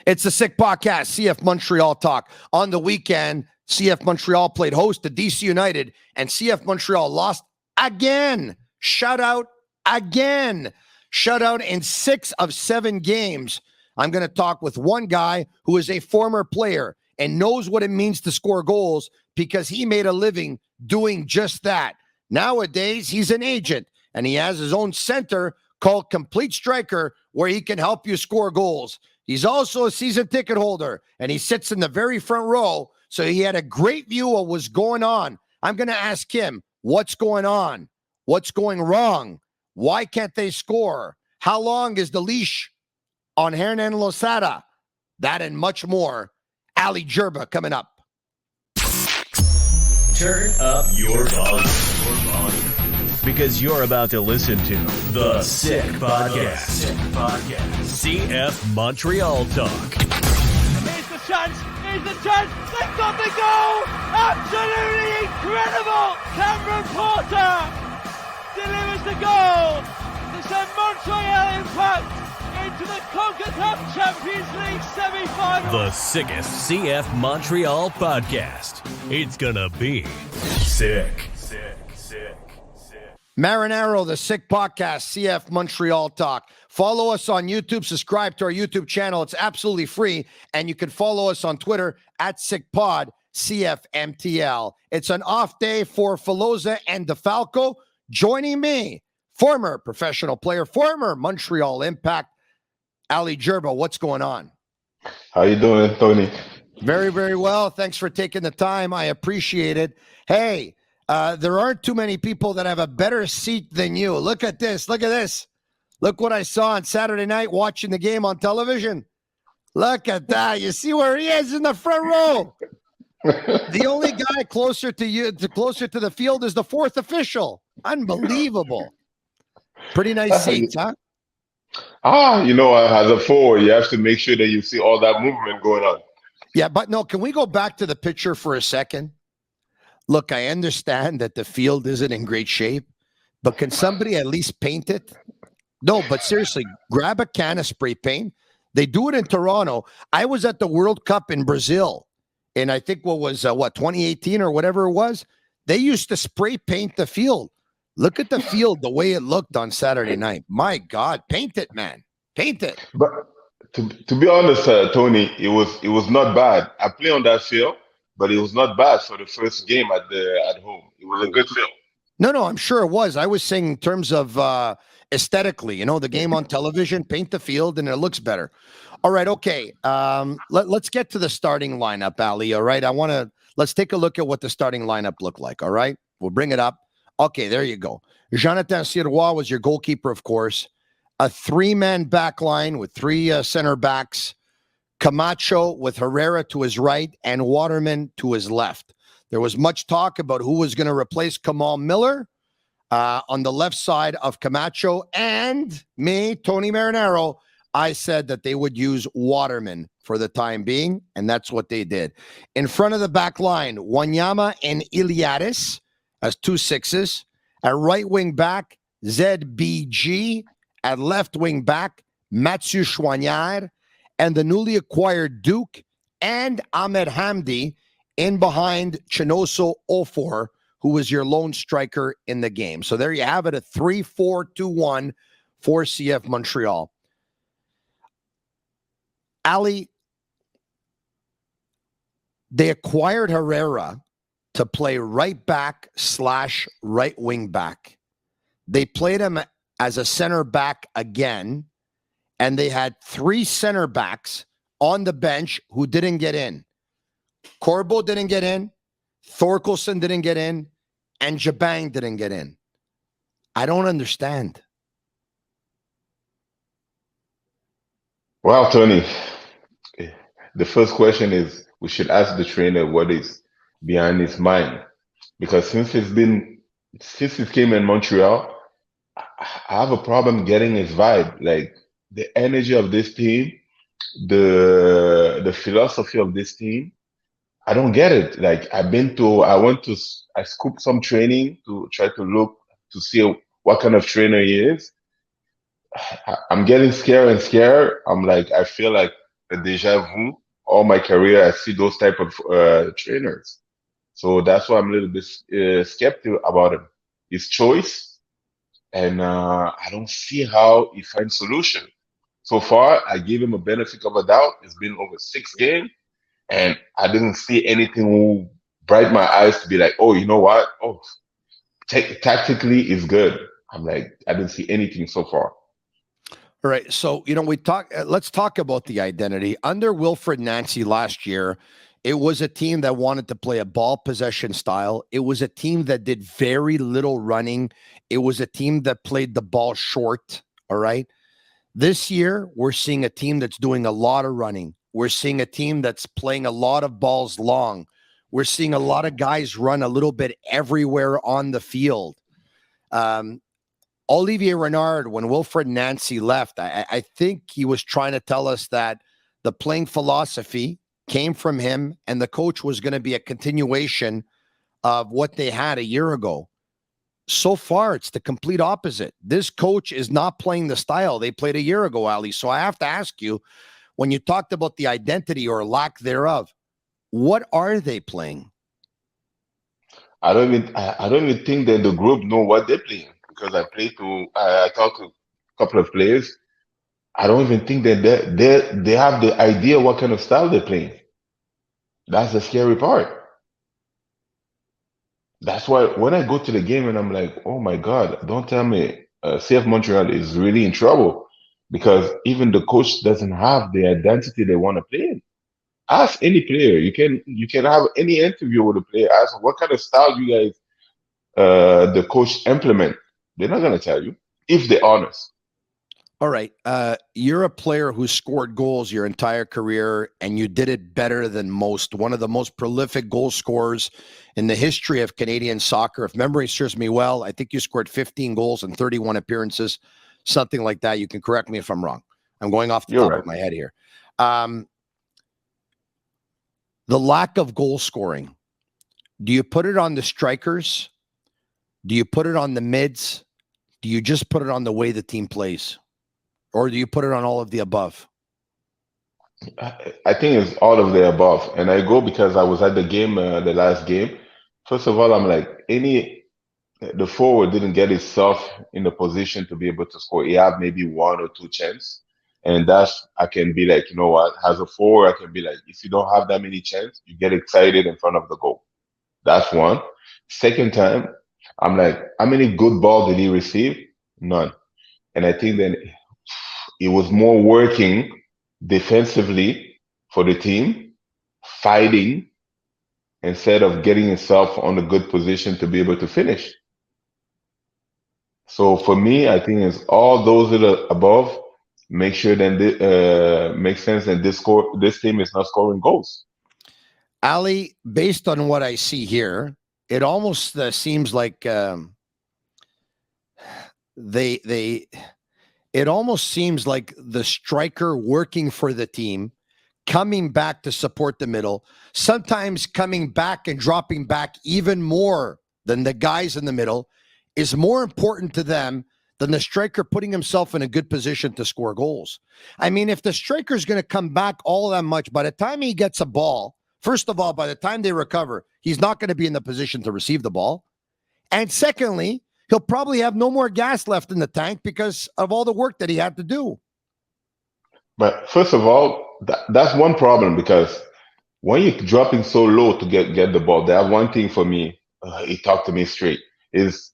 It's the Sick Podcast, CF Montreal Talk. On the weekend, CF Montreal played host to DC United, and CF Montreal lost again. Shutout again. Shutout in 6 of 7 games. I'm going to talk with one guy who is a former player and knows what it means to score goals because he made a living doing just that. Nowadays, he's an agent, and he has his own center called Complete Striker where he can help you score goals. He's also a season ticket holder, and he sits in the very front row, so he had a great view of what's going on. I'm going to ask him, what's going on? What's going wrong? Why can't they score? How long is the leash on Hernan Losada? That and much more. Ali Gerba coming up. Turn up your volume. Because you're about to listen to The Sick Podcast. CF Montreal Talk. Here's the chance. They've got the goal. Absolutely incredible. Cameron Porter delivers the goal to send Montreal Impact into the CONCACAF Champions League semi-final. The sickest CF Montreal podcast. It's gonna be sick. Marinaro, the Sick Podcast, CF Montreal Talk. Follow us on YouTube. Subscribe to our YouTube channel. It's absolutely free. And you can follow us on Twitter at SickPod, CFMTL. It's an off day for Filosa and DeFalco. Joining me, former professional player, former Montreal Impact, Ali Gerba. What's going on? How you doing, Tony? Very, very well. Thanks for taking the time. I appreciate it. Hey, there aren't too many people that have a better seat than you. Look at this. Look at this. Look what I saw on Saturday night watching the game on television. Look at that. You see where he is in the front row. The only guy closer to you, closer to the field is the fourth official. Unbelievable. Pretty nice seats, huh? As a forward, you have to make sure that you see all that movement going on. Yeah, but no, can we go back to the picture for a second? Look, I understand that the field isn't in great shape, but can somebody at least paint it? No, but seriously, grab a can of spray paint. They do it in Toronto. I was at the World Cup in Brazil, and I think 2018 or whatever it was. They used to spray paint the field. Look at the field, the way it looked on Saturday night. My God, paint it, man. Paint it. But to be honest, Tony, it was not bad. I play on that field, but it was not bad for the first game at home. It was a good field. No, I'm sure it was. I was saying in terms of aesthetically, the game on television, paint the field, and it looks better. All right, okay. Let's get to the starting lineup, Ali. All right, let's take a look at what the starting lineup looked like. All right, we'll bring it up. Okay, there you go. Jonathan Sirois was your goalkeeper, of course. A 3-man back line with 3 center backs. Camacho with Herrera to his right and Waterman to his left. There was much talk about who was going to replace Kamal Miller on the left side of Camacho, and me, Tony Marinaro. I said that they would use Waterman for the time being, and that's what they did. In front of the back line, Wanyama and Iliadis as 2 6s. At right wing back, ZBG. At left wing back, Mathieu Chouanière. And the newly acquired Duke and Ahmed Hamdi in behind Chinoso Ofor, who was your lone striker in the game. So there you have it, a 3-4-2-1 for CF Montreal. Ali, they acquired Herrera to play right back / right wing back. They played him as a center back again. And they had 3 center backs on the bench who didn't get in. Corbo didn't get in. Thorkelson didn't get in. And Jabang didn't get in. I don't understand. Well, Tony, the first question is we should ask the trainer what is behind his mind. Because since he came in Montreal, I have a problem getting his vibe. Like, the energy of this team, the philosophy of this team, I don't get it. Like, I scooped some training to try to look to see what kind of trainer he is. I'm getting scared and scared. I'm like, I feel like a deja vu. All my career, I see those type of trainers. So that's why I'm a little bit skeptical about him. His choice, and I don't see how he finds solution. So far, I give him a benefit of a doubt. It's been over 6 games, and I didn't see anything who bright my eyes to be like, oh, you know what? Oh, tactically is good. I'm like, I didn't see anything so far. All right. So, let's talk about the identity. Under Wilfred Nancy last year, it was a team that wanted to play a ball possession style. It was a team that did very little running. It was a team that played the ball short. All right. This year, we're seeing a team that's doing a lot of running. We're seeing a team that's playing a lot of balls long. We're seeing a lot of guys run a little bit everywhere on the field. Olivier Renard, when Wilfred Nancy left, I think he was trying to tell us that the playing philosophy came from him and the coach was going to be a continuation of what they had a year ago. So far, it's the complete opposite. This coach is not playing the style they played a year ago, Ali. So I have to ask you, when you talked about the identity or lack thereof, what are they playing? I don't even think that the group know what they're playing because I talked to a couple of players. I don't even think that they have the idea what kind of style they're playing. That's the scary part. That's why when I go to the game and I'm like, oh my God, don't tell me CF Montreal is really in trouble because even the coach doesn't have the identity they want to play in. Ask any player. You can have any interview with a player. Ask what kind of style you guys the coach implement. They're not gonna tell you if they're honest. All right. You're a player who scored goals your entire career, and you did it better than most. One of the most prolific goal scorers in the history of Canadian soccer. If memory serves me well, I think you scored 15 goals in 31 appearances, something like that. You can correct me if I'm wrong. I'm going off the You're top right. of my head here. The lack of goal scoring, do you put it on the strikers? Do you put it on the mids? Do you just put it on the way the team plays? Or do you put it on all of the above? I think it's all of the above. And I go because I was at the game, the last game. First of all, I'm like, the forward didn't get himself in the position to be able to score. He had maybe one or two chances. And I can be like, you know what, as a forward, I can be like, if you don't have that many chances, you get excited in front of the goal. That's one. Second time, I'm like, how many good balls did he receive? None. And I think that it was more working defensively for the team, fighting instead of getting himself on a good position to be able to finish. So for me, I think it's all those that are above. Make sure that makes sense that this team is not scoring goals. Ali, based on what I see here, it almost seems like it almost seems like the striker working for the team, coming back to support the middle, sometimes coming back and dropping back even more than the guys in the middle, is more important to them than the striker putting himself in a good position to score goals. I mean, if the striker is going to come back all that much, by the time he gets a ball, first of all, by the time they recover, he's not going to be in the position to receive the ball. And secondly, he'll probably have no more gas left in the tank because of all the work that he had to do. But first of all, that's one problem because when you're dropping so low to get the ball, that one thing for me, he talked to me straight, is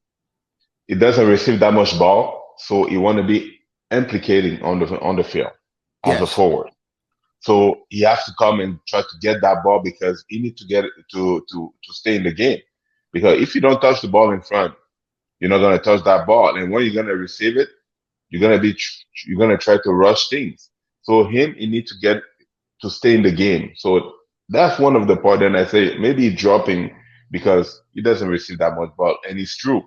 it doesn't receive that much ball, so he want to be implicating on the field as a forward. So he has to come and try to get that ball because he needs to get it to stay in the game. Because if you don't touch the ball in front, you're not gonna touch that ball, and when you're gonna receive it, you're gonna try to rush things. So he needs to get to stay in the game. So that's one of the part. Then I say maybe dropping because he doesn't receive that much ball, and it's true.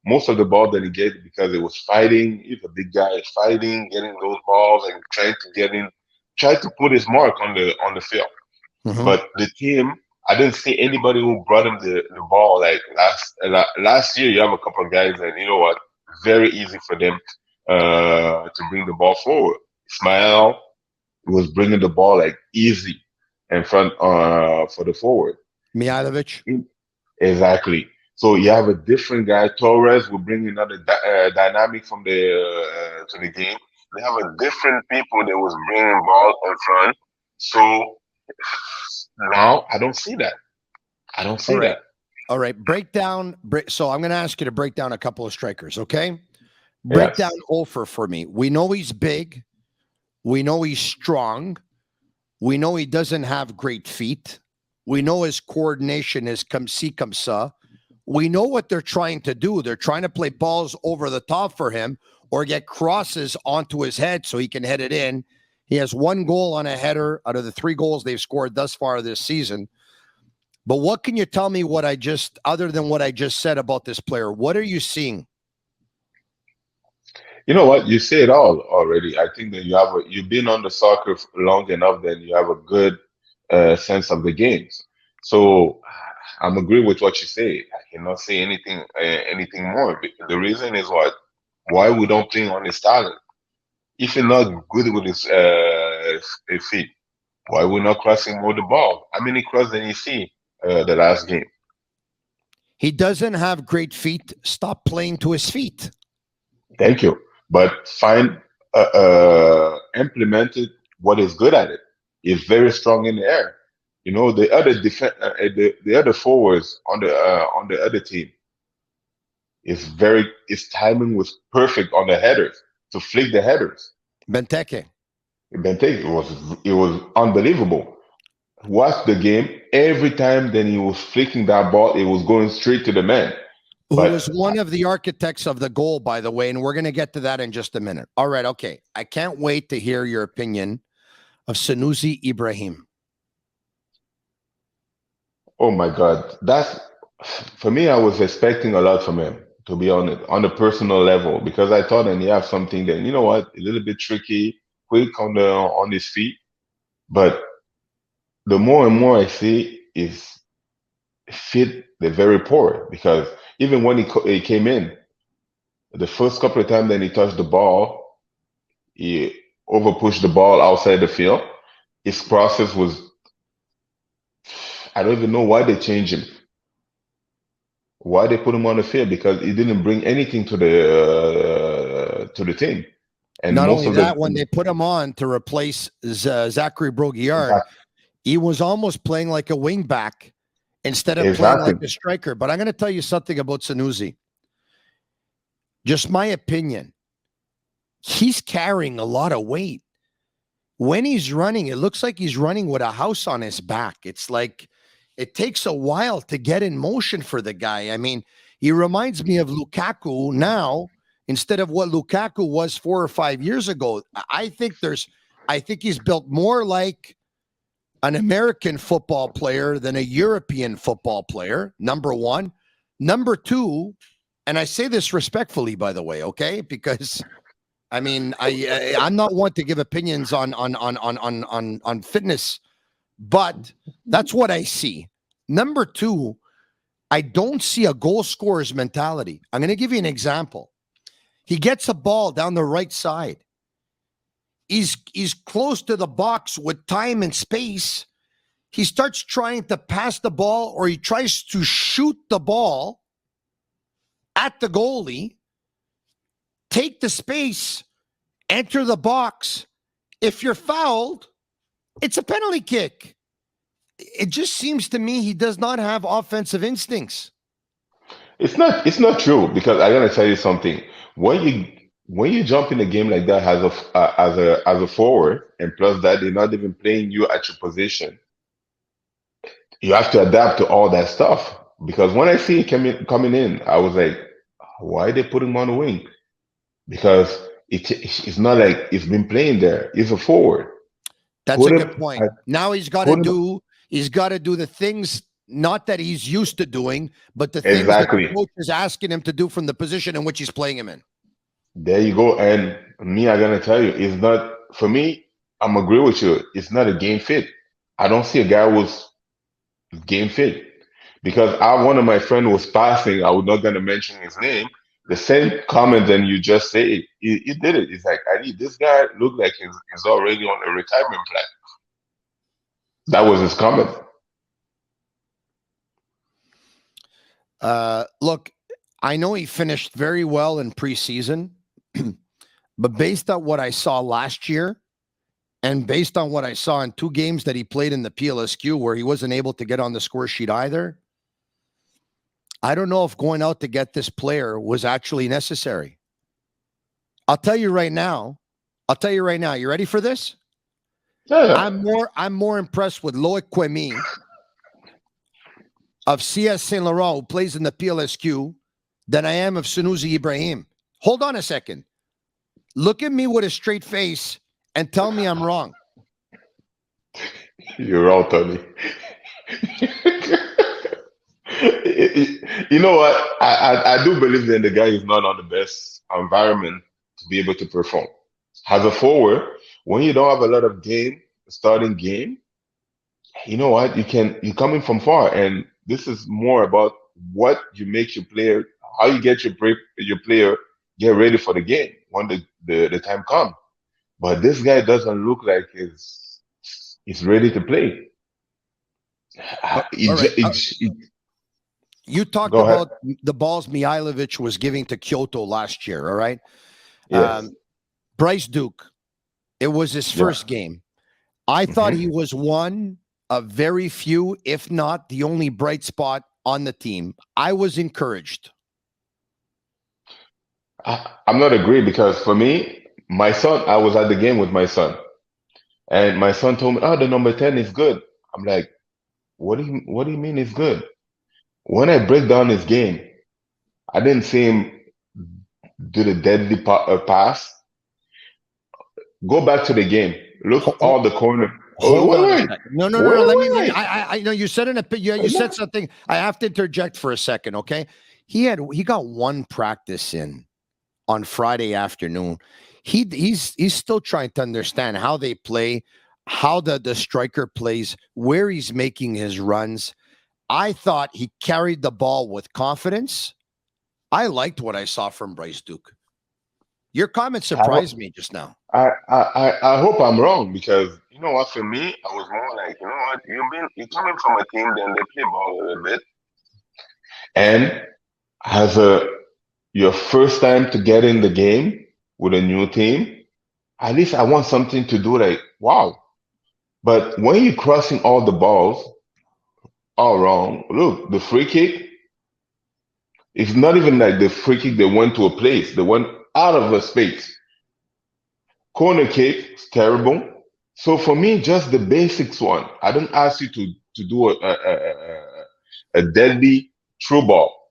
Most of the ball that he gets because it was fighting. He's a big guy, fighting, getting those balls, and try to put his mark on the field. Mm-hmm. But the team, I didn't see anybody who brought him the ball. Like last year, you have a couple of guys, and you know what? Very easy for them to bring the ball forward. Ismael, was bringing the ball like easy in front for the forward. Mihailovic. Exactly. So you have a different guy. Torres will bring another dynamic from the to the game. They have a different people that was bringing ball in front. So now I don't see that. I don't All see right. that. All right. So I'm going to ask you to break down a couple of strikers, okay? Break Yes. down Ofer for me. We know he's big. We know he's strong. We know he doesn't have great feet. We know his coordination is comme ci, comme ça. We know what they're trying to do. They're trying to play balls over the top for him or get crosses onto his head so he can head it in. He has one goal on a header out of the 3 goals they've scored thus far this season. But what can you tell me other than what I just said about this player? What are you seeing? You know what? You say it all already. I think that you've been on the soccer long enough, then you have a good sense of the games. So I'm agree with what you say. I cannot say anything more. The reason is what? Why we don't play on his talent? If he's not good with his feet, why we not crossing more the ball? How many cross did you see the last game? He doesn't have great feet. Stop playing to his feet. Thank you. But implemented what is good at it. He's very strong in the air. You know the other the other forwards on the other team his timing was perfect on the headers to flick the headers. Benteke. Benteke it was unbelievable. Watch the game every time. Then he was flicking that ball. It was going straight to the man. Who But was one of the architects of the goal, by the way, and we're going to get to that in just a minute. All right, okay. I can't wait to hear your opinion of Sanusi Ibrahim. oh my God, that's for me. I was expecting a lot from him, to be honest, on a personal level, because I thought and he have something that you know what, a little bit tricky, quick on his feet. But the more and more I see is fit, they're very poor because even when he came in, the first couple of times that he touched the ball, he over pushed the ball outside the field. His process was, I don't even know why they changed him. Why they put him on the field? Because he didn't bring anything to the team. And Not most only of that, when they put him on to replace Zachary Broguillard, he was almost playing like a wing back instead of playing like a striker. But I'm going to tell you something about Sanusi. Just my opinion. He's carrying a lot of weight. When he's running, it looks like he's running with a house on his back. It's like it takes a while to get in motion for the guy. I mean, he reminds me of Lukaku now instead of what Lukaku was 4 or 5 years ago. I think he's built more like an American football player than a European football player, number one. Number two, and I say this respectfully, by the way, okay? Because I mean, I'm not one to give opinions on fitness, but that's what I see. Number two, I don't see a goal scorer's mentality. I'm going to give you an example. He gets a ball down the right side. He's close to the box with time and space. He starts trying to pass the ball or he tries to shoot the ball at the goalie, take the space, enter the box. If you're fouled, it's a penalty kick. It just seems to me he does not have offensive instincts. It's not true because I gotta tell you something. When you jump in a game like that as a forward, and plus that they're not even playing you at your position, you have to adapt to all that stuff. Because when I see him coming in, I was like, why they put him on the wing? Because it's not like he's been playing there. He's a forward. That's a good point. Now he's got to do the things not that he's used to doing, but the things that the coach is asking him to do from the position in which he's playing him in. There you go. And me, I'm gonna tell you, it's not for me. I'm agree with you. It's not a game fit. I don't see a guy who's game fit because one of my friend was passing. I was not gonna mention his name, the same comment than you just say. He did it. It's like, Ali, this guy looked like he's already on a retirement plan. That was his comment. Look, I know he finished very well in preseason, but based on what I saw last year and based on what I saw in 2 games that he played in the PLSQ where he wasn't able to get on the score sheet either, I don't know if going out to get this player was actually necessary. I'll tell you right now. You ready for this? Yeah. I'm more impressed with Loic Quemi of CS Saint Laurent, who plays in the PLSQ, than I am of Sunusi Ibrahim. Hold on a second. Look at me with a straight face and tell me I'm wrong. You're wrong, Tony. You know what? I do believe that the guy is not on the best environment to be able to perform. As a forward, when you don't have a lot of starting game, you know what? You're coming from far, and this is more about what you make your player, how you get your player get ready for the game when the time comes. But this guy doesn't look like he's ready to play. You talked about the balls Mihailovic was giving to Kyoto last year, all right? Yes. Bryce Duke, it was his first game. I thought he was one of very few, if not the only bright spot on the team. I was encouraged. I'm not agree because for me, my son, I was at the game with my son, and my son told me, "Oh, the number 10 is good." I'm like, "What do you mean it's good?" When I break down his game, I didn't see him do the deadly pass. Go back to the game. Look all the corner. Wait. No. Let me. I know you said you said something. I have to interject for a second, okay? He got one practice in on Friday afternoon. He's still trying to understand how they play, how the striker plays, where he's making his runs. I thought he carried the ball with confidence. I liked what I saw from Bryce Duke. Your comment surprised me just now. I hope I'm wrong because you know what? For me, I was more like, you know what? You're coming from a team, then they play ball a little bit, and as your first time to get in the game with a new team, at least I want something to do like wow. But when you're crossing all the balls, all wrong. Look, the free kick. It's not even like the free kick. They went to a place. They went out of a space. Corner kick is terrible. So for me, just the basics one. I don't ask you to do a deadly through ball,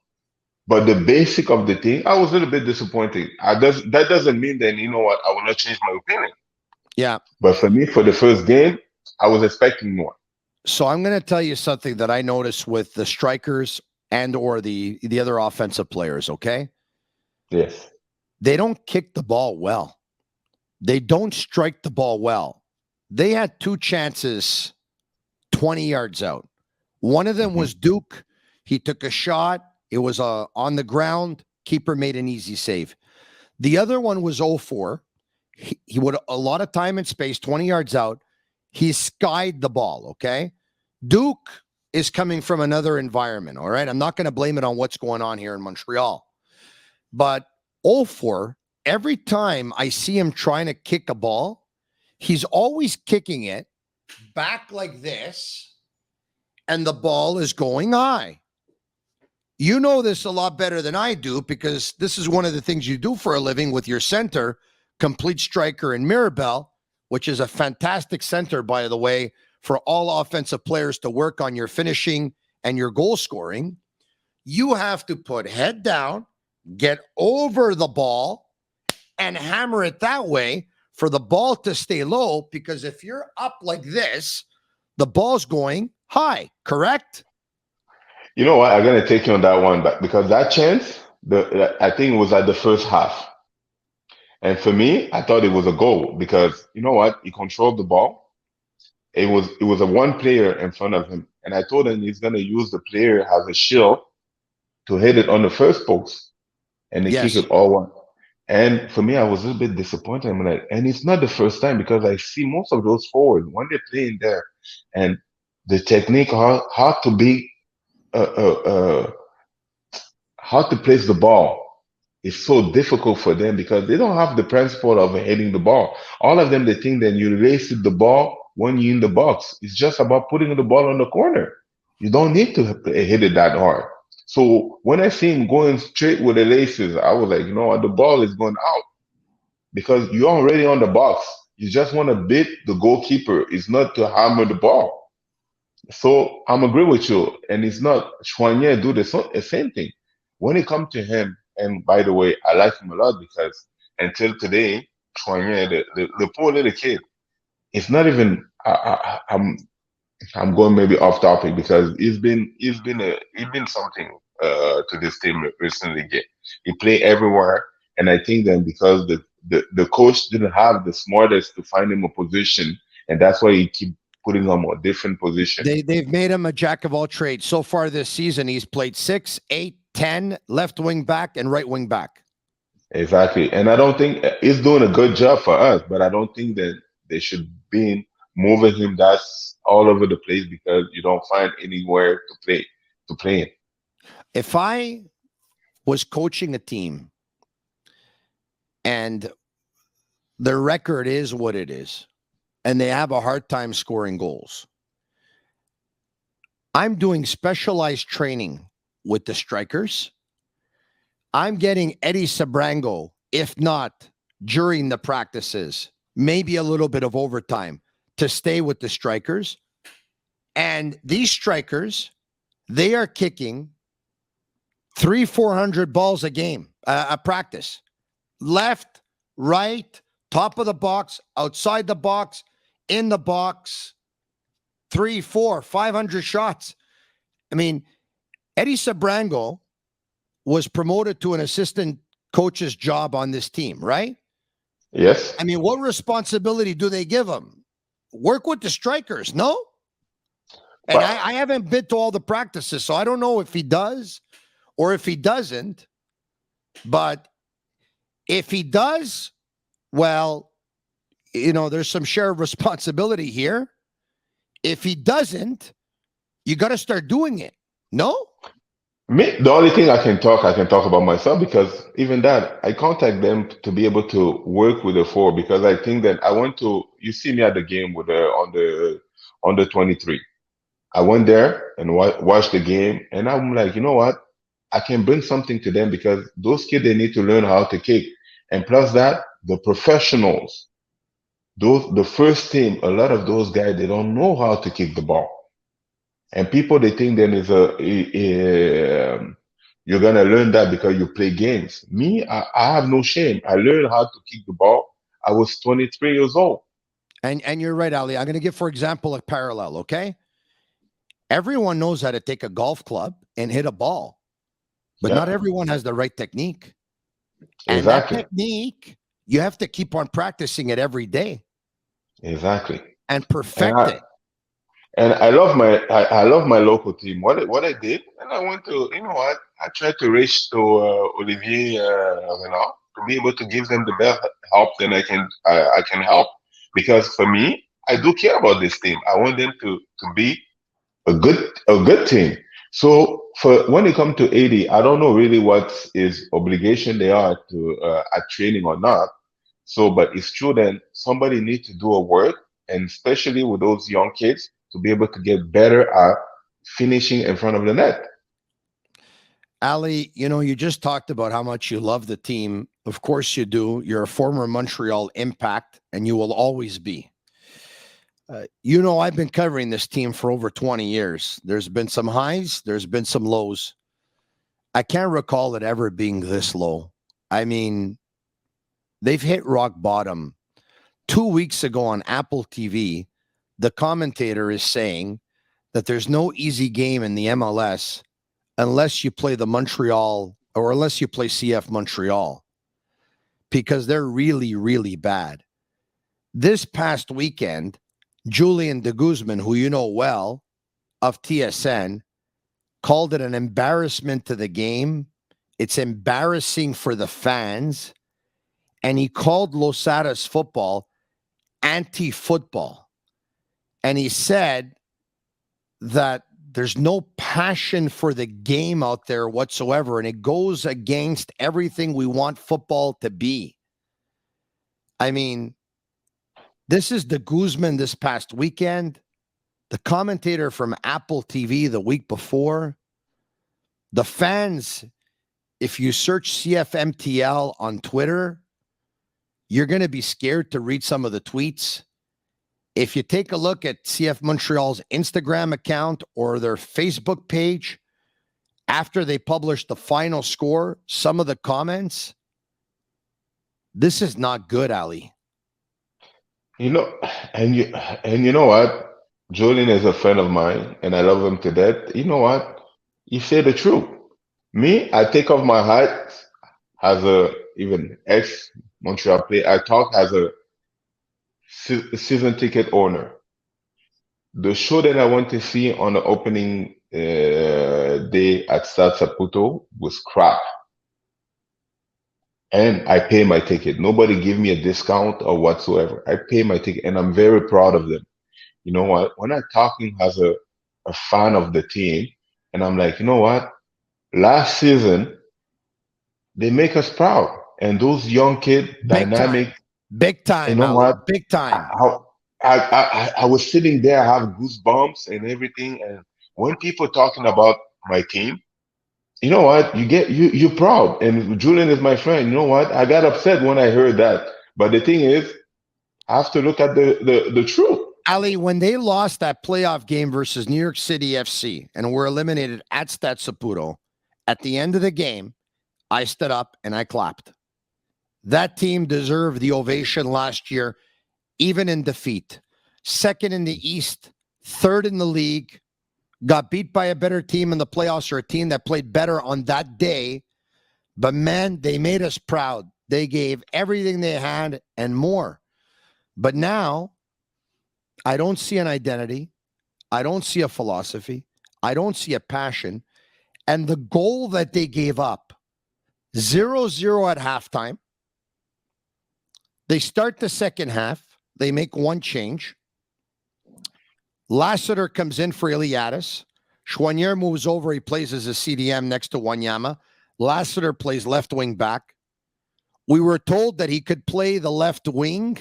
but the basic of the thing, I was a little bit disappointed. That doesn't mean that you know what I will not change my opinion. Yeah. But for me, for the first game, I was expecting more. So I'm going to tell you something that I noticed with the strikers and or the other offensive players. Okay. Yes. They don't kick the ball well. They don't strike the ball well. They had 2 chances 20 yards out. One of them was Duke. He took a shot. It was on the ground. Keeper made an easy save. The other one was 0-4. He would a lot of time and space, 20 yards out. He skied the ball, okay? Duke is coming from another environment, all right? I'm not going to blame it on what's going on here in Montreal. But 0-4, every time I see him trying to kick a ball, he's always kicking it back like this, and the ball is going high. You know this a lot better than I do because this is one of the things you do for a living with your center, complete striker in Mirabel, which is a fantastic center, by the way, for all offensive players to work on your finishing and your goal scoring. You have to put head down, get over the ball, and hammer it that way for the ball to stay low, because if you're up like this, the ball's going high, correct? You know what? I'm going to take you on that one, but because that chance, I think it was at the first half. And for me, I thought it was a goal because you know what? He controlled the ball. It was a one player in front of him. And I told him he's going to use the player as a shield to hit it on the first post. and they kick Yes. it all one. And for me, I was a little bit disappointed. I'm like, and it's not the first time because I see most of those forwards when they're playing there, and the technique, how to be, uh, uh, uh, how to place the ball is so difficult for them because they don't have the principle of hitting the ball. All of them, they think that you lace the ball when you're in the box. It's just about putting the ball on the corner. You don't need to hit it that hard. So when I see him going straight with the laces, I was like, you know what, the ball is going out because you're already on the box. You just want to beat the goalkeeper. It's not to hammer the ball. So I'm agree with you, and it's not Chouanier do the same thing. When it comes to him, and by the way, I like him a lot because until today, Chouanier, the poor little kid, it's not even. I'm going maybe off topic because he's been something to this team recently. He play everywhere, and I think that because the coach didn't have the smartest to find him a position, and that's why he keep putting him on different position. They've made him a jack of all trades. So far this season, he's played 6, 8, 10, left wing back and right wing back. Exactly. And I don't think he's doing a good job for us, but I don't think that they should be moving him that's all over the place because you don't find anywhere to play in. If I was coaching a team and their record is what it is, and they have a hard time scoring goals, I'm doing specialized training with the strikers. I'm getting Eddie Sabrango, if not during the practices, maybe a little bit of overtime to stay with the strikers. And these strikers, they are kicking 300-400 balls a game, a practice. Left, right, top of the box, outside the box, in the box, 300, 400, 500 shots. I mean, Eddie Sabrango was promoted to an assistant coach's job on this team, right? Yes. I mean, what responsibility do they give him? Work with the strikers, no? And I haven't been to all the practices, so I don't know if he does or if he doesn't. But if he does, well, you know, there's some share of responsibility here. If he doesn't, you got to start doing it. No? Me, the only thing I can talk about myself because even that, I contact them to be able to work with the four because I think that I want to. You see me at the game with on the 23. I went there and watched the game, and I'm like, you know what? I can bring something to them because those kids they need to learn how to kick, and plus that, the professionals, the first team, a lot of those guys they don't know how to kick the ball. And people they think then is you're gonna learn that because you play games. Me, I have no shame. I learned how to kick the ball. I was 23 years old. And you're right, Ali. I'm going to give, for example, a parallel, okay? Everyone knows how to take a golf club and hit a ball, but not everyone has the right technique. And that technique, you have to keep on practicing it every day. Exactly. And perfect it. And I love my local team. What I did, and I went to you know what I tried to reach to Olivier Renard to be able to give them the best help that I can help because for me I do care about this team. I want them to be a good team. So for when it comes to 80, I don't know really what is obligation they are to at training or not. So, but it's true that somebody needs to do a work, and especially with those young kids to be able to get better at finishing in front of the net. Ali, you know, you just talked about how much you love the team. Of course you do. You're a former Montreal Impact, and you will always be. You know, I've been covering this team for over 20 years. There's been some highs. There's been some lows. I can't recall it ever being this low. I mean, they've hit rock bottom. 2 weeks ago on Apple TV, the commentator is saying that there's no easy game in the MLS unless you play the Montreal or unless you play CF Montreal because they're really, really bad. This past weekend, Julian de Guzman, who you know well, of TSN, called it an embarrassment to the game It's embarrassing for the fans. And he called Losada's football anti-football. And he said that there's no passion for the game out there whatsoever. And it goes against everything we want football to be. I mean, this is the Guzman this past weekend, the commentator from Apple TV the week before. The fans, if you search CFMTL on Twitter, you're going to be scared to read some of the tweets. If you take a look at CF Montreal's Instagram account or their Facebook page, after they published the final score, some of the comments, this is not good, Ali. You know, and you know what? Julian is a friend of mine, and I love him to death. You know what? He said the truth. Me, I take off my hat as a even ex Montreal player. I talk as a season ticket owner. The show that I went to see on the opening day at Stade Saputo was crap. And I pay my ticket. Nobody give me a discount or whatsoever. I pay my ticket, and I'm very proud of them. You know what? When I'm talking as a fan of the team, and I'm like, you know what? Last season, they make us proud. And those young kids, dynamic. Big time, You know Ali. what? Big time. I was sitting there, I have goosebumps and everything. And when people talking about my team, you know what? You're proud. And Julian is my friend. You know what? I got upset when I heard that. But the thing is, I have to look at the truth. Ali, when they lost that playoff game versus New York City FC and were eliminated at Stade Saputo, at the end of the game, I stood up and I clapped. That team deserved the ovation last year, even in defeat. Second in the East, third in the league, got beat by a better team in the playoffs or a team that played better on that day. But man, they made us proud. They gave everything they had and more. But now, I don't see an identity. I don't see a philosophy. I don't see a passion. And the goal that they gave up, 0-0 at halftime. They start the second half. They make one change. Lassiter comes in for Iliadis. Chouanier moves over. He plays as a CDM next to Wanyama. Lassiter plays left wing back. We were told that he could play the left wing,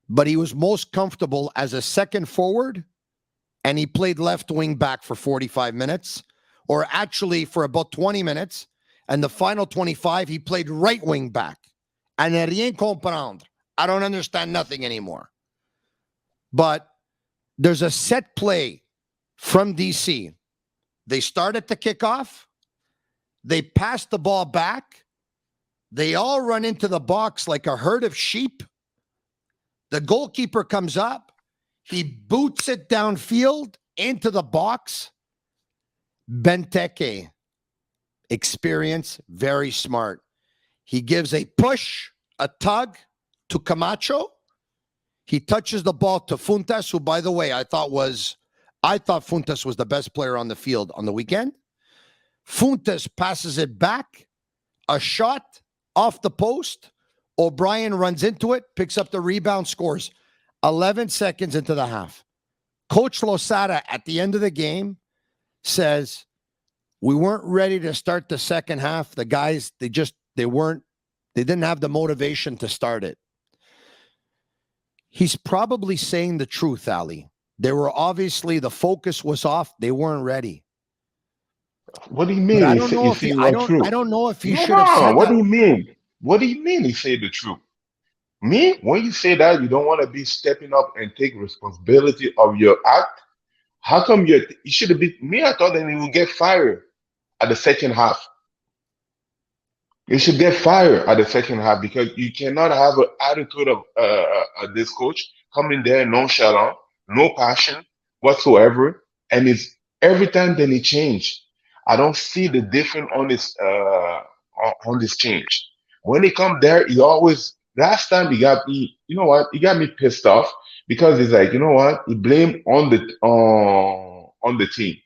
but he was most comfortable as a second forward, and he played left wing back for 45 minutes, or actually for about 20 minutes, and the final 25, he played right wing back. I ne rien comprendre. I don't understand nothing anymore. But there's a set play from DC. They start at the kickoff. They pass the ball back. They all run into the box like a herd of sheep. The goalkeeper comes up. He boots it downfield into the box. Benteke, experience, very smart. He gives a push, a tug to Camacho. He touches the ball to Funtas, who, by the way, I thought Funtas was the best player on the field on the weekend. Funtas passes it back, a shot off the post. O'Brien runs into it, picks up the rebound, scores. 11 seconds into the half. Coach Losada at the end of the game says, we weren't ready to start the second half. The guys, they didn't have the motivation to start it. He's probably saying the truth, Ali. They were obviously, the focus was off. They weren't ready. What do you mean? I don't know if he should have said What that. do you mean? What do you mean he said the truth? Me, when you say that, you don't want to be stepping up and take responsibility of your act. How come you should have been me? I thought that he would get fired at the second half. You should get fired at the second half because you cannot have an attitude of this coach coming there nonchalant, no passion whatsoever, and it's every time then he change. I don't see the difference on this change. When he come there, he always last time he got me. You know what? He got me pissed off because he's like, you know what? He blamed on the team.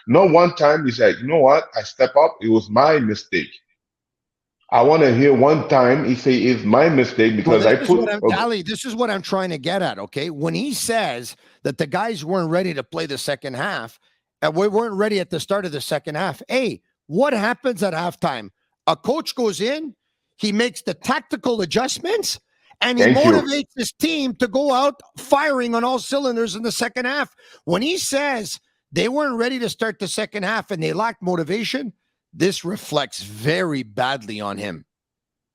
Not one time he's like, you know what? I step up. It was my mistake. I want to hear one time he say it's my mistake Well, because this I is put. what I'm, Ali, this is what I'm trying to get at, okay? When he says that the guys weren't ready to play the second half, and we weren't ready at the start of the second half, hey, what happens at halftime? A coach goes in, he makes the tactical adjustments, and he Thank you. motivates his team to go out firing on all cylinders in the second half. When he says they weren't ready to start the second half and they lacked motivation, this reflects very badly on him.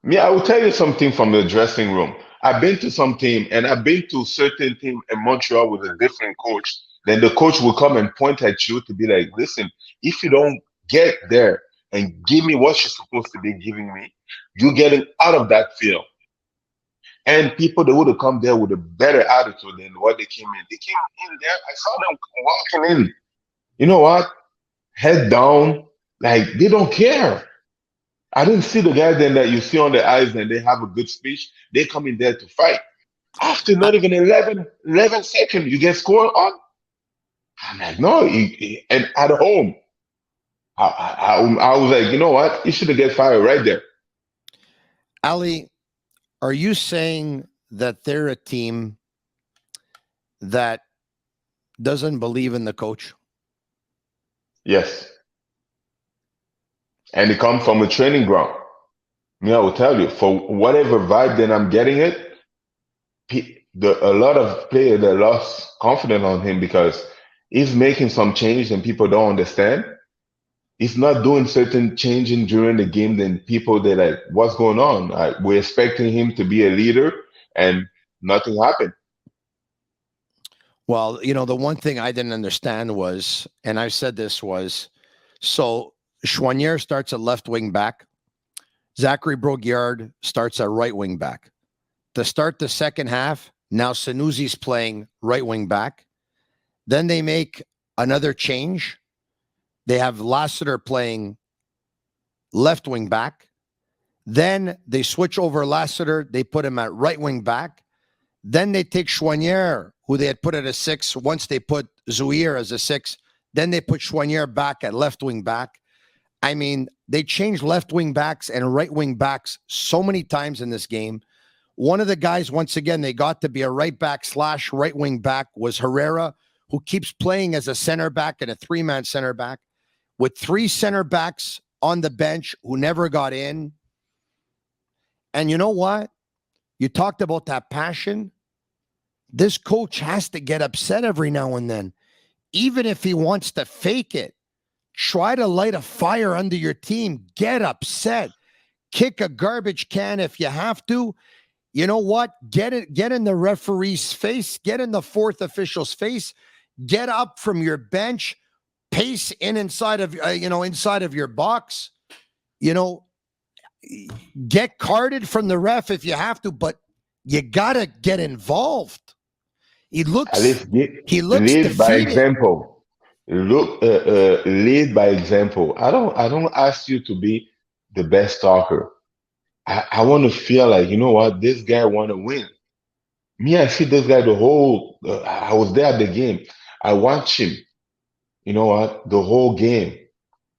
Yeah, I will tell you something from the dressing room. I've been to some team and I've been to certain team in Montreal with a different coach. Then the coach will come and point at you to be like, listen, if you don't get there and give me what you're supposed to be giving me, you're getting out of that field. And people that would have come there with a better attitude than what they came in. They came in there. I saw them walking in. You know what? Head down. Like they don't care. I didn't see the guys then that you see on the ice and they have a good speech. They come in there to fight. After not even 11 seconds, you get scored on. I'm like, no. And at home, I was like, you know what? You should have get fired right there. Ali, are you saying that they're a team that doesn't believe in the coach? Yes. And it comes from a training ground. I will tell you, for whatever vibe that I'm getting it, a lot of players that lost confidence on him because he's making some change and people don't understand. He's not doing certain changing during the game. Then people they're like, "What's going on?" We're expecting him to be a leader, and nothing happened. Well, the one thing I didn't understand was, and I've said this was, so Choinière starts at left wing back. Zachary Brault-Guillard starts at right wing back. To start the second half, now Sanusi's playing right wing back. Then they make another change. They have Lassiter playing left wing back. Then they switch over Lassiter. They put him at right wing back. Then they take Choinière, who they had put at a 6. Once they put Zouir as a 6, then they put Choinière back at left wing back. I mean, they changed left wing backs and right wing backs so many times in this game. One of the guys, once again, they got to be a right back / right wing back was Herrera, who keeps playing as a center back and a 3-man center back with 3 center backs on the bench who never got in. And you know what? You talked about that passion. This coach has to get upset every now and then, even if he wants to fake it. Try to light a fire under your team. Get upset. Kick a garbage can if you have to. You know what? Get in the referee's face. Get in the fourth official's face. Get up from your bench. Pace inside of your box. Get carded from the ref if you have to, but you gotta get involved. He looks lead by defeated. example. Lead by example. I don't ask you to be the best talker. I want to feel like, you know what, this guy want to win. Me, I see this guy the whole. I was there at the game. I watch him. You know what, the whole game.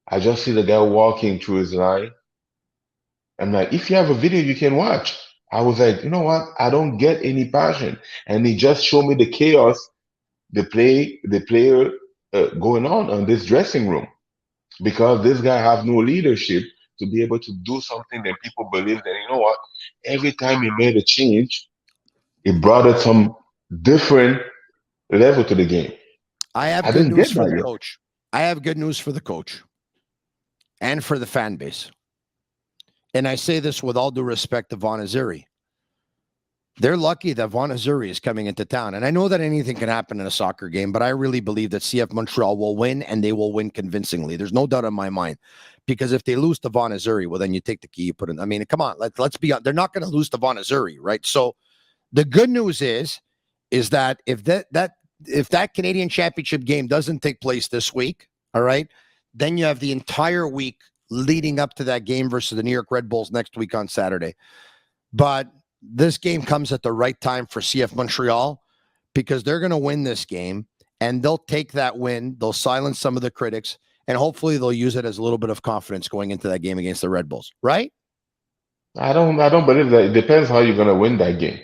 I just see the guy walking through his line. I'm like, if you have a video, you can watch. I was like, you know what, I don't get any passion, and he just showed me the chaos, the player going on this dressing room, because this guy have no leadership to be able to do something that people believe that, you know what, every time he made a change, it brought it some different level to the game. I have good news for the coach. I have good news for the coach and for the fan base. And I say this with all due respect to Vaughan Azzurri. They're lucky that Vaughan Azzurri is coming into town. And I know that anything can happen in a soccer game, but I really believe that CF Montreal will win, and they will win convincingly. There's no doubt in my mind. Because if they lose to Vaughan Azzurri, well, then you take the key, you put in. I mean, come on, let's be honest. They're not going to lose to Vaughan Azzurri, right? So the good news is that if that Canadian Championship game doesn't take place this week, all right, then you have the entire week leading up to that game versus the New York Red Bulls next week on Saturday. But this game comes at the right time for CF Montreal, because they're going to win this game, and they'll take that win. They'll silence some of the critics, and hopefully they'll use it as a little bit of confidence going into that game against the Red Bulls, right? I don't believe that. It depends how you're gonna win that game.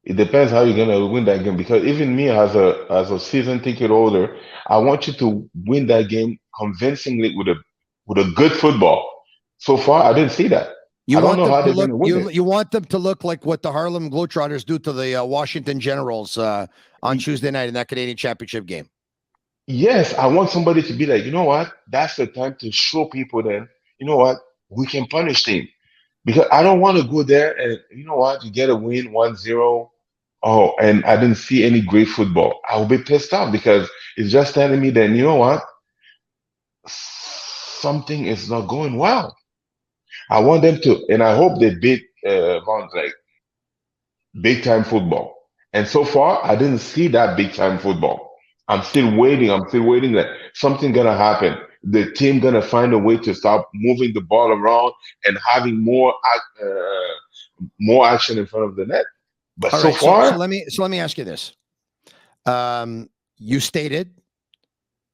It depends how you're gonna win that game because even me as a season ticket holder, I want you to win that game convincingly with a good football. So far, I didn't see that. You I don't want know them how to they're look. gonna win it. You want them to look like what the Harlem Globetrotters do to the Washington Generals on Tuesday night in that Canadian Championship game. Yes, I want somebody to be like, you know what? That's the time to show people then, you know what? We can punish them. Because I don't want to go there and, you know what? You get a win 1-0. Oh, and I didn't see any great football. I'll be pissed off because it's just telling me then, you know what? Something is not going well. I want them to, and I hope they beat Vaughn's like big time football. And so far, I didn't see that big time football. I'm still waiting. I'm still waiting that something gonna happen. The team gonna find a way to stop moving the ball around and having more action in front of the net. But All so right, far, so let me ask you this. You stated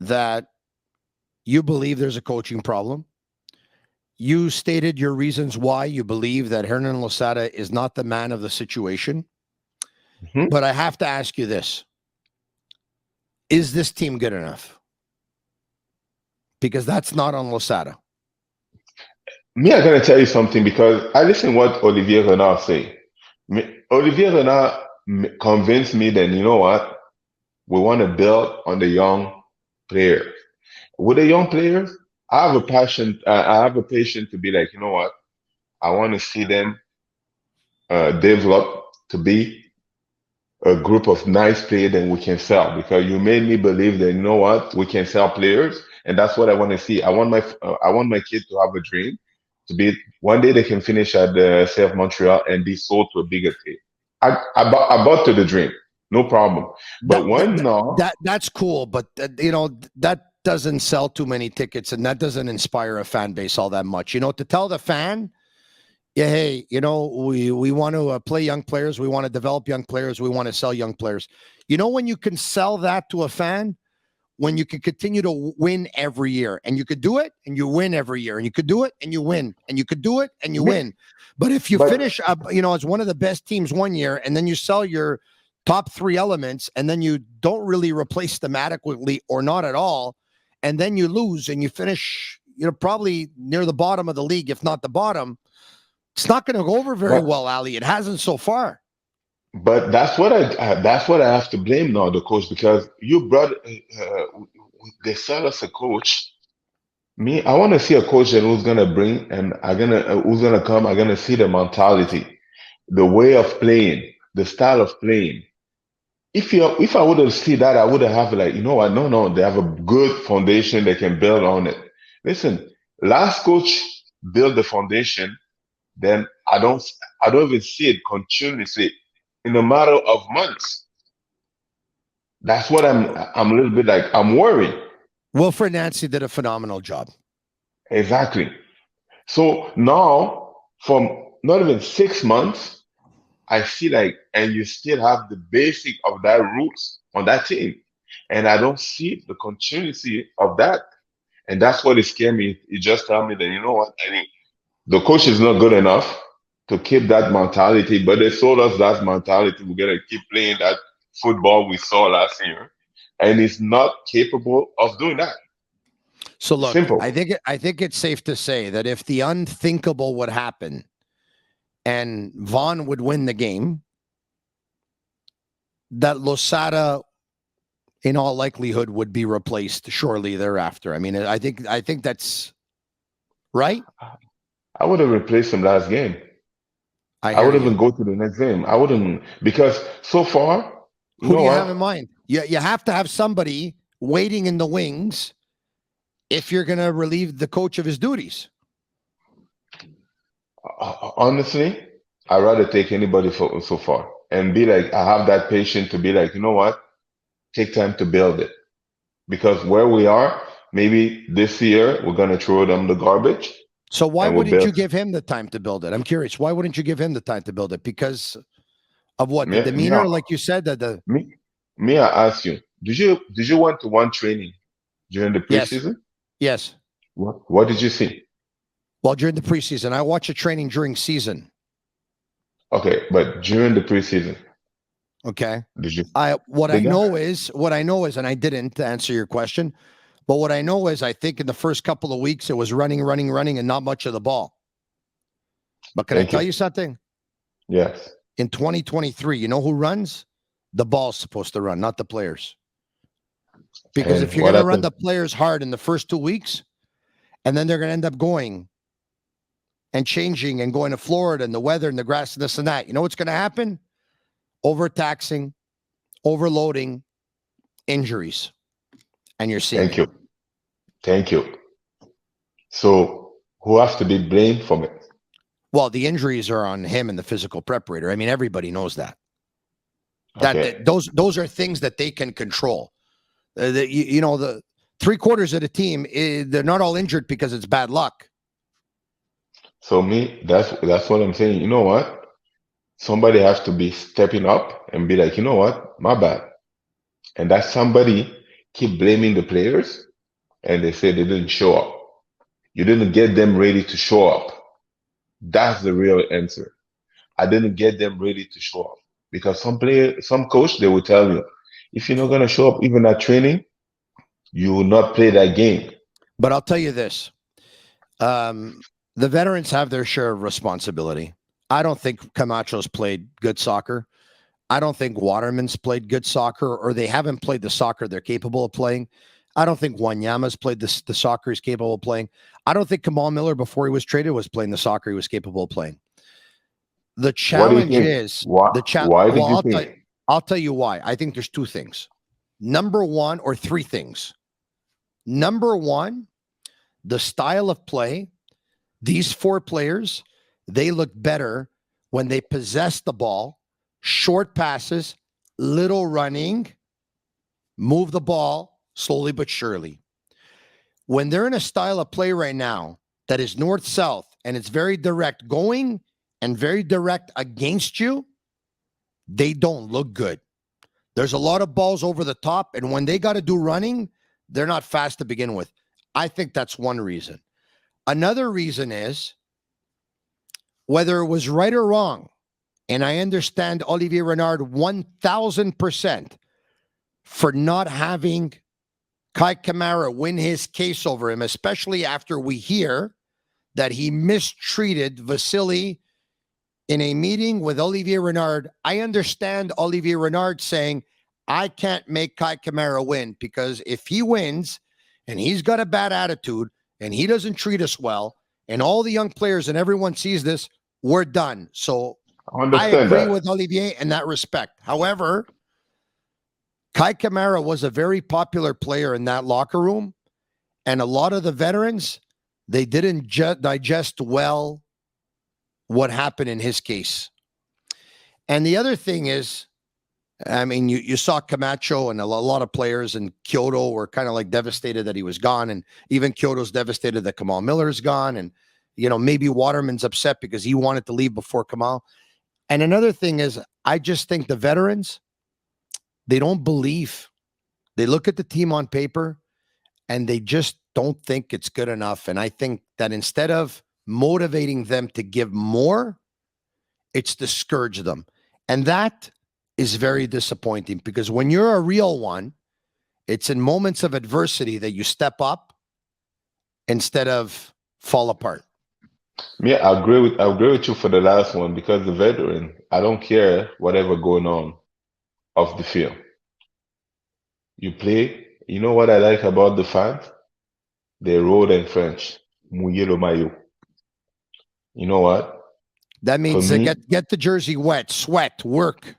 that you believe there's a coaching problem. You stated your reasons why you believe that Hernan Losada is not the man of the situation. Mhm. But I have to ask you this. Is this team good enough? Because that's not on Losada. me, I'm gonna tell you something because I listen what Olivier Renard say. Olivier Renard convinced me that you know what, we want to build on the young players. With the young players, I have a passion. I have a patience to be like, you know what, I want to see them develop to be a group of nice players that we can sell because you made me believe that you know what we can sell players and that's what I want to see. I want my kid to have a dream to be one day they can finish at the CF Montreal and be sold to a bigger team. I bought to the dream, no problem. But That's cool, but that doesn't sell too many tickets and that doesn't inspire a fan base all that much. To tell the fan, yeah, hey, we want to play young players. We want to develop young players. We want to sell young players. When you can sell that to a fan, when you can continue to win every year, and you could do it, and you win every year, and you could do it, and you win, and you could do it, and you win. But if you finish up, as one of the best teams one year, and then you sell your top three elements, and then you don't really replace them adequately or not at all, and then you lose, and you finish, probably near the bottom of the league, if not the bottom. It's not going to go over very well, Ali. It hasn't so far. But that's what I have to blame now the coach because you brought they sell us a coach. Me, I want to see a coach that who's gonna bring and who's gonna come. I'm gonna see the mentality, the way of playing, the style of playing. If I would have seen that, I would have like you know what? No, they have a good foundation they can build on it. Listen, last coach built the foundation. Then I don't even see it continuously in a matter of months. That's what I'm a little bit like I'm worried. Wilfred Nancy did a phenomenal job. Exactly. So now from not even 6 months, I see like and you still have the basic of that roots on that team. And I don't see the continuity of that. And that's what it scared me. It just tell me that you know what, I think the coach is not good enough to keep that mentality, but they sold us that mentality. We're gonna keep playing that football we saw last year, and he's not capable of doing that. So look, Simple. I think it's safe to say that if the unthinkable would happen, and Vaughn would win the game, that Losada, in all likelihood, would be replaced shortly thereafter. I mean, I think that's right. I would have replaced him last game. I would even go to the next game. I wouldn't because so far, who do you have in mind? You have to have somebody waiting in the wings if you're going to relieve the coach of his duties. Honestly, I'd rather take anybody so far and be like, I have that patience to be like, you know what? Take time to build it. Because where we are, maybe this year we're going to throw them the garbage. So why wouldn't you give him the time to build it? I'm curious. Why wouldn't you give him the time to build it? Because of what? The demeanor, like you said, that me, I ask you, did you went to one training during the Yes. preseason? Yes. What did you see? Well, during the preseason, I watch a training during season. Okay, but during the preseason, Okay. did you What the I guy? know is and I didn't answer your question, but what I know is I think in the first couple of weeks it was running, running, running, and not much of the ball. But can I Thank tell you. you something? Yes. In 2023, you know who runs? The ball's supposed to run, not the players. Because if And you're what going to run happened? the players hard in the first 2 weeks, and then they're going to end up going and changing and going to Florida and the weather and the grass and this and that, you know what's going to happen? Overtaxing, overloading, injuries. And you're seeing Thank it. you. Thank you. So who has to be blamed from it? Well, the injuries are on him and the physical preparator. I mean, everybody knows that. Okay. Those are things that they can control. The 3/4 of the team, they're not all injured because it's bad luck. So me, that's what I'm saying. You know what? Somebody has to be stepping up and be like, you know what? My bad. And that somebody keep blaming the players and they say they didn't show up. You didn't get them ready to show up. That's the real answer. I didn't get them ready to show up. Because some coach, they will tell you, if you're not gonna show up even at training, you will not play that game. But I'll tell you this: the veterans have their share of responsibility. I don't think Camacho's played good soccer. I don't think Waterman's played good soccer, or they haven't played the soccer they're capable of playing. I don't think Wanyama's played the soccer he's capable of playing. I don't think Kamal Miller, before he was traded, was playing the soccer he was capable of playing. The What do you challenge think? is Why the challenge. why Well, did you think? I'll tell you why. I think there's two things. Number one, or three things. Number one, the style of play. These four players, they look better when they possess the ball, short passes, little running, move the ball slowly but surely. When they're in a style of play right now that is north-south and it's very direct going and very direct against you, they don't look good. There's a lot of balls over the top, and when they got to do running, they're not fast to begin with. I think that's one reason. Another reason is whether it was right or wrong, and I understand Olivier Renard 1,000% for not having Kai Kamara win his case over him, especially after we hear that he mistreated Vasily in a meeting with Olivier Renard. I understand Olivier Renard saying, I can't make Kai Kamara win because if he wins and he's got a bad attitude and he doesn't treat us well, and all the young players and everyone sees this, we're done. So I I understand agree that. with Olivier in that respect. However, Kai Kamara was a very popular player in that locker room, and a lot of the veterans, they didn't digest well what happened in his case. And the other thing is, I mean, you saw Camacho and a lot of players in Kyoto were kind of like devastated that he was gone. And even Kyoto's devastated that Kamal Miller's gone. And, maybe Waterman's upset because he wanted to leave before Kamal. And another thing is, I just think the veterans, they don't believe. They look at the team on paper and they just don't think it's good enough. And I think that instead of motivating them to give more, it's discourage them. And that is very disappointing because when you're a real one, it's in moments of adversity that you step up instead of fall apart. Yeah, I agree with you for the last one because the veteran, I don't care whatever going on off the field. You play. You know what I like about the fans? They wrote in French, "Mouiller le maillot." You know what? That For means me, get the jersey wet, sweat, work.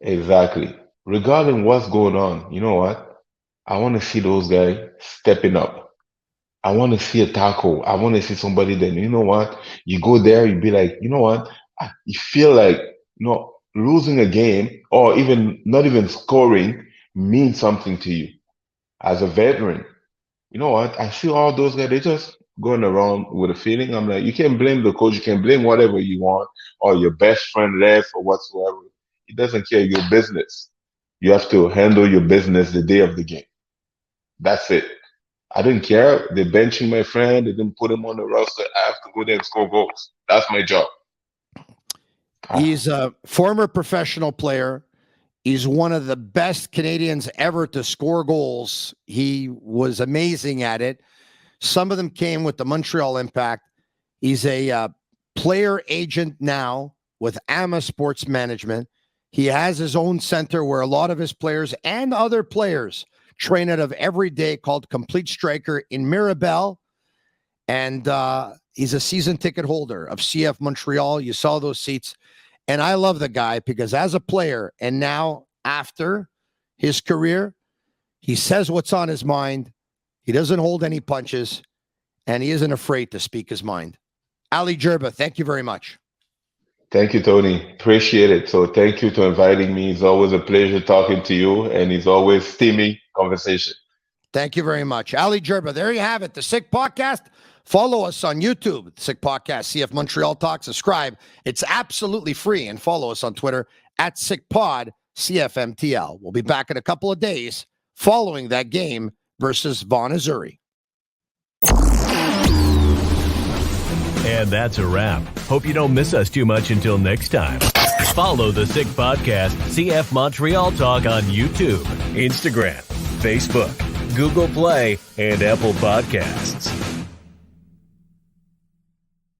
exactly. Regarding what's going on, you know what? I want to see those guys stepping up. I want to see a tackle. I want to see somebody that, you know what? You go there, you be like, you know what? You feel like, losing a game or even not even scoring means something to you as a veteran. You know what? I see all those guys, they just going around with a feeling. I'm like, you can blame the coach, you can blame whatever you want, or your best friend left or whatsoever. It doesn't care your business. You have to handle your business the day of the game. That's it. I didn't care. They're benching my friend. They didn't put him on the roster. I have to go there and score goals. That's my job. He's a former professional player. He's one of the best Canadians ever to score goals. He was amazing at it. Some of them came with the Montreal Impact. He's a player agent now with AMA Sports Management. He has his own center where a lot of his players and other players train out of every day, called Complete Striker in Mirabel. And he's a season ticket holder of CF Montreal. You saw those seats. And I love the guy because as a player and now after his career, he says what's on his mind. He doesn't hold any punches, and he isn't afraid to speak his mind. Ali Gerba, thank you very much. Thank you, Tony. Appreciate it. So thank you for inviting me. It's always a pleasure talking to you, and it's always steamy conversation. Thank you very much. Ali Gerba, there you have it, the Sick Podcast. Follow us on YouTube, the Sick Podcast, CF Montreal Talk. Subscribe. It's absolutely free. And follow us on Twitter at SickPod, CFMTL. We'll be back in a couple of days following that game versus Vaughan Azzurri. And that's a wrap. Hope you don't miss us too much until next time. Follow the Sick Podcast, CF Montreal Talk on YouTube, Instagram, Facebook, Google Play, and Apple Podcasts.